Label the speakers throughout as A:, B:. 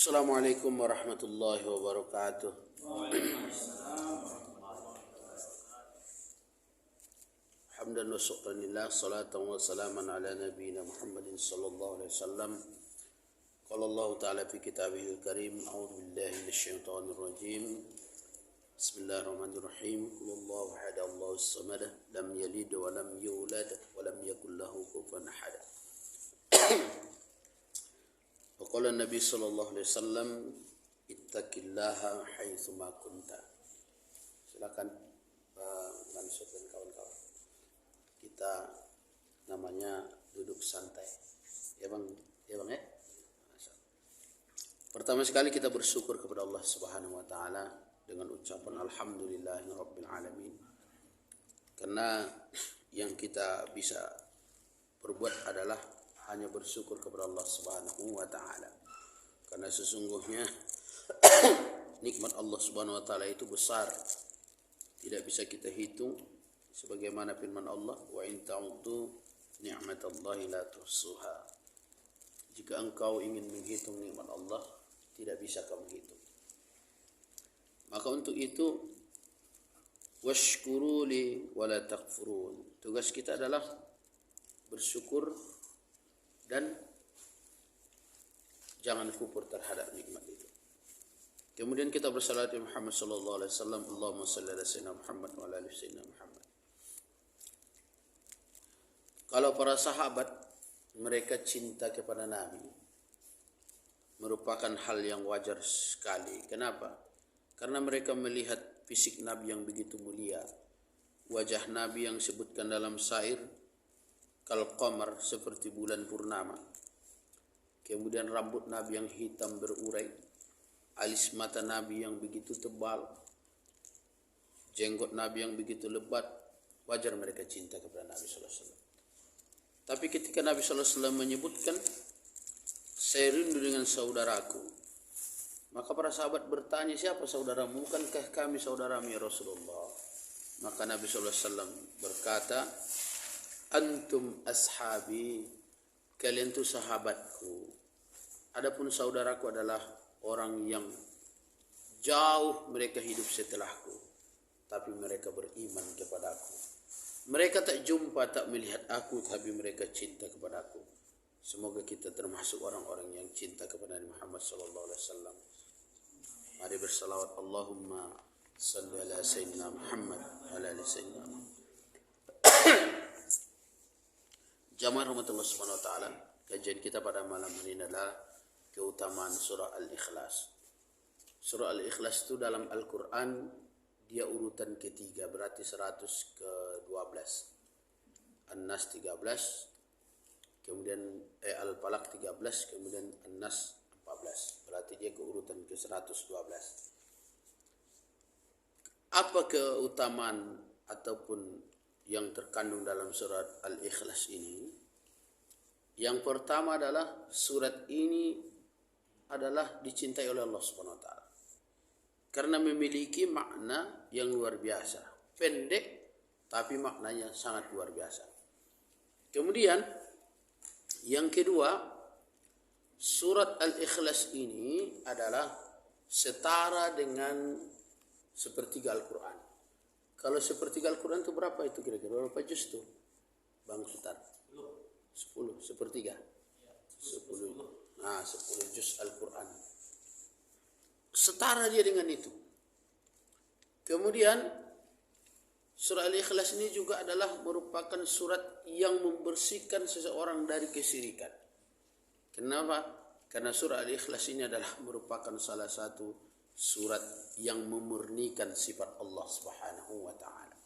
A: Assalamualaikum warahmatullahi wabarakatuh. Hamdan wa syukran lillah, salatan wa salaman ala nabiyyina Muhammadin sallallahu alaihi wasallam. Qala Allah ta'ala fi kitabihil karim, a'udzu billahi minasyaitonir rajim. Bismillahirrahmanirrahim. Qul huwallahu ahad, Allahus samad, lam yalid wa lam yulad wa lam yakul lahu kufuwan ahad. Waqala Nabi sallallahu alaihi wasallam, ittaqillaha haitsu ma kunta. Silakan Mansur dan kawan-kawan. Kita namanya duduk santai. Ya Bang, ya. Pertama sekali kita bersyukur kepada Allah Subhanahu wa taala dengan ucapan alhamdulillahirabbil alamin. Karena yang kita bisa perbuat adalah hanya bersyukur kepada Allah Subhanahu wa taala. Karena sesungguhnya nikmat Allah Subhanahu wa taala itu besar. Tidak bisa kita hitung, sebagaimana firman Allah, wa in ta'uddu ni'matallahi la tuhsuha. Jika engkau ingin menghitung nikmat Allah, tidak bisa kamu hitung. Maka untuk itu washkuru li wa la takfurun. Tugas kita adalah bersyukur dan jangan kufur terhadap nikmat itu. Kemudian kita bersalat kepada Muhammad sallallahu alaihi wasallam. Allahumma shalli ala sayyidina Muhammad wa ala ali sayyidina Muhammad. Kalau para sahabat mereka cinta kepada Nabi, merupakan hal yang wajar sekali. Kenapa? Karena mereka melihat fisik Nabi yang begitu mulia, wajah Nabi yang disebutkan dalam syair kal qamar, seperti bulan purnama. Kemudian rambut Nabi yang hitam berurai, alis mata Nabi yang begitu tebal, jenggot Nabi yang begitu lebat. Wajar mereka cinta kepada Nabi sallallahu alaihi wasallam. Tapi ketika Nabi sallallahu alaihi wasallam menyebutkan saya rindu dengan saudaraku, maka para sahabat bertanya, siapa saudaramu? Bukankah kami saudaramu ya Rasulullah? Maka Nabi sallallahu alaihi wasallam berkata, antum ashabi, kalian itu sahabatku. Adapun saudaraku adalah orang yang jauh mereka hidup setelahku, tapi mereka beriman kepadaku. Mereka tak jumpa, tak melihat aku, tapi mereka cinta kepadaku. Semoga kita termasuk orang-orang yang cinta kepada Nabi Muhammad sallallahu alaihi wasallam. Mari bersalawat, Allahumma salli ala sayyidina Muhammad wa ala ali sayyidina Muhammad. Jamaah rahmatullah subhanahu wa ta'ala, kajian kita pada malam ini adalah keutamaan surah Al-Ikhlas. Surah Al-Ikhlas itu dalam Al-Quran dia urutan ketiga, berarti 112. An-Nas 13, kemudian Al-Falaq 13, kemudian An-Nas 14. Berarti dia keurutan ke 112. Apa keutamaan ataupun yang terkandung dalam surat Al-Ikhlas ini? Yang pertama adalah surat ini adalah dicintai oleh Allah Subhanahu wa taala. Karena memiliki makna yang luar biasa. Pendek tapi maknanya sangat luar biasa. Kemudian yang kedua, surat Al-Ikhlas ini adalah setara dengan sepertiga Al-Quran. Kalau sepertiga Al-Quran itu berapa itu kira-kira? Berapa juz itu? Bang Sultan? 10. Sepertiga? 10. Nah, 10 juz Al-Quran. Setara dia dengan itu. Kemudian surah Al-Ikhlas ini juga adalah merupakan surat yang membersihkan seseorang dari kesyirikan. Kenapa? Karena surah Al-Ikhlas ini adalah merupakan salah satu surat yang memurnikan sifat Allah Subhanahu wa taala.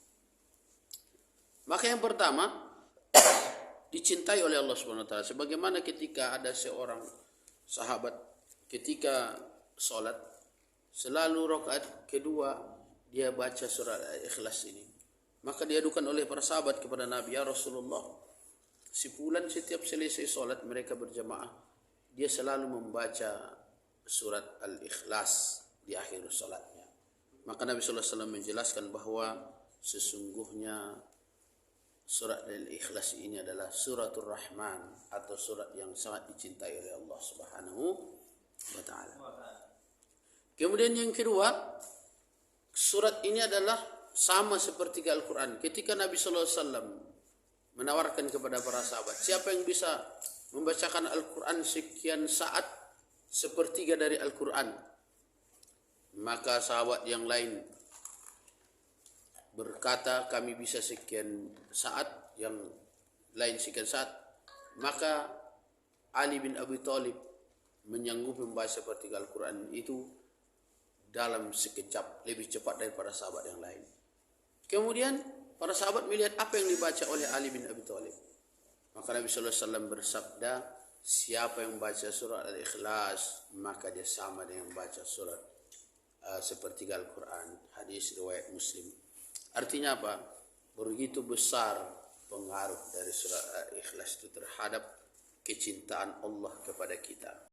A: Maka yang pertama dicintai oleh Allah Subhanahu wa taala, sebagaimana ketika ada seorang sahabat ketika salat selalu rakaat kedua dia baca surah Al-Ikhlas ini. Maka diadukan oleh para sahabat kepada Nabi, ya Rasulullah, si fulan setiap selesai salat mereka berjamaah, dia selalu membaca surat Al-Ikhlas di akhir salatnya. Maka Nabi sallallahu alaihi wasallam menjelaskan bahwa sesungguhnya surat Al-Ikhlas ini adalah suratul Rahman atau surat yang sangat dicintai oleh Allah Subhanahu wa ta'ala. Kemudian yang kedua, surat ini adalah sama seperti Al-Quran. Ketika Nabi sallallahu alaihi wasallam menawarkan kepada para sahabat, siapa yang bisa membacakan Al-Quran sekian saat sepertiga dari Al-Quran, maka sahabat yang lain berkata kami bisa sekian saat, yang lain sekian saat. Maka Ali bin Abi Thalib menyanggupi membaca sepertiga Al-Quran itu dalam sekejap, lebih cepat daripada sahabat yang lain. Kemudian para sahabat melihat apa yang dibaca oleh Ali bin Abi Thalib. Maka Nabi sallallahu alaihi wasallam bersabda, siapa yang baca surat Al-Ikhlas maka dia sama dengan baca surat sepertiga Al-Quran. Hadis riwayat Muslim. Artinya apa? Begitu besar pengaruh dari surat Al-Ikhlas itu terhadap kecintaan Allah kepada kita.